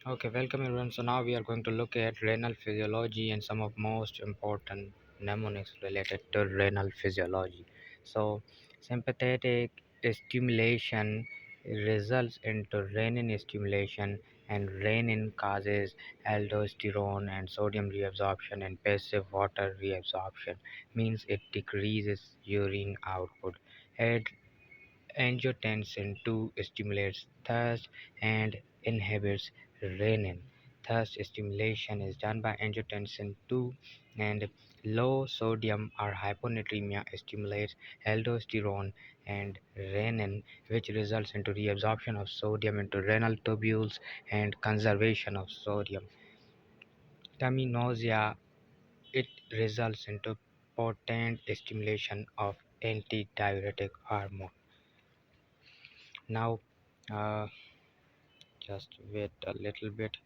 Okay, welcome everyone. So now we are going to look at renal physiology and some of most important mnemonics related to renal physiology. So sympathetic stimulation results into renin stimulation, and renin causes aldosterone and sodium reabsorption, and passive water reabsorption means it decreases urine output. Angiotensin II stimulates thirst and inhibits renin. Thirst stimulation is done by angiotensin II, and low sodium or hyponatremia stimulates aldosterone and renin, which results into reabsorption of sodium into renal tubules and conservation of sodium. Tummy nausea, it results into potent stimulation of antidiuretic hormone. Now, uh, just wait a little bit.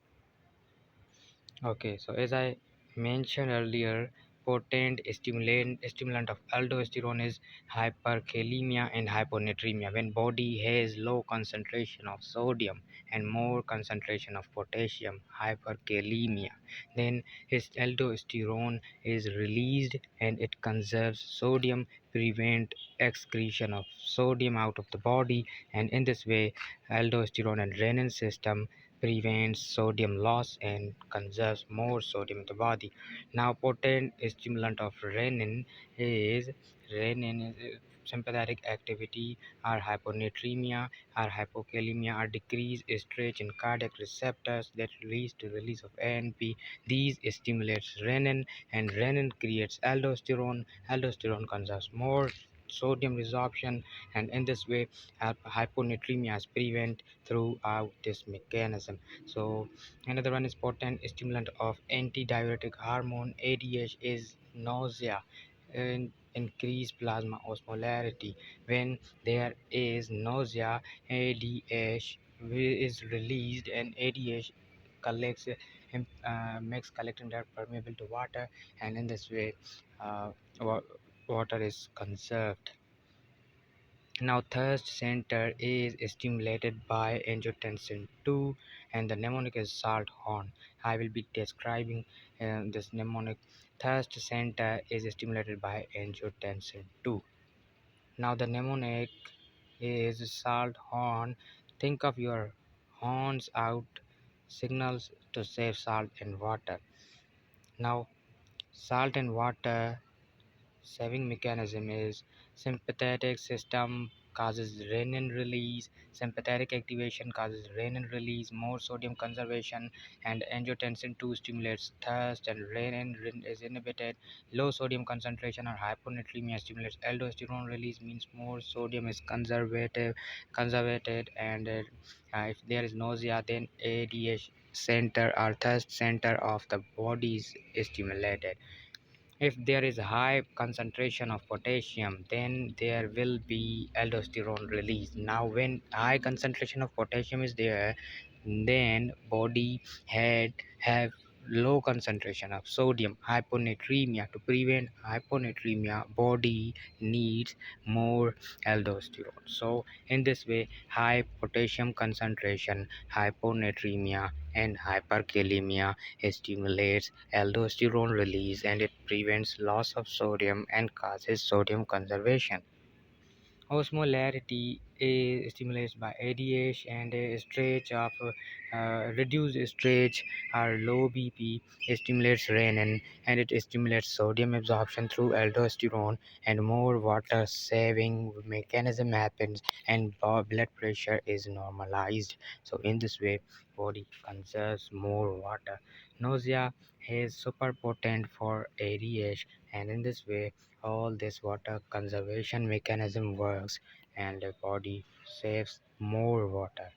Okay, so as I mentioned earlier, potent stimulant of aldosterone is hyperkalemia and hyponatremia. When body has low concentration of sodium and more concentration of potassium, hyperkalemia, then his aldosterone is released and it conserves sodium, prevent excretion of sodium out of the body, and in this way, aldosterone and renin system prevents sodium loss and conserves more sodium in the body. Now, potent stimulant of renin is sympathetic activity or hyponatremia or hypokalemia or decreased stretch in cardiac receptors that leads to release of ANP. These stimulates renin, and renin creates aldosterone. Aldosterone conserves more sodium resorption, and in this way hyponatremia is prevented throughout this mechanism. So another one is potent stimulant of antidiuretic hormone ADH is nausea and increased plasma osmolarity. When there is nausea, ADH is released, and ADH collects makes collecting that permeable to water, and in this way uh, wa- water is conserved. Now, thirst center is stimulated by angiotensin II, and the mnemonic is salt horn. I will be describing this mnemonic. Thirst center is stimulated by angiotensin II. Now, the mnemonic is salt horn. Think of your horns out, signals to save salt and water. Now, salt and water saving mechanism is sympathetic system causes renin release, sympathetic activation causes renin release, more sodium conservation, and angiotensin II stimulates thirst, and renin is inhibited. Low sodium concentration or hyponatremia stimulates aldosterone release, means more sodium is conservated, and if there is nausea, then ADH center or thirst center of the body is stimulated. If there is high concentration of potassium, then there will be aldosterone release. Now, when high concentration of potassium is there, then body had have low concentration of sodium, hyponatremia. To prevent hyponatremia, body needs more aldosterone. So in this way, high potassium concentration, hyponatremia and hyperkalemia stimulates aldosterone release, and it prevents loss of sodium and causes sodium conservation. Osmolarity is stimulated by ADH, and a stretch of reduced stretch or low BP stimulates renin, and it stimulates sodium absorption through aldosterone, and more water saving mechanism happens, and blood pressure is normalized. So in this way, body conserves more water. Nausea is super potent for ADH, and in this way all this water conservation mechanism works, and the body saves more water.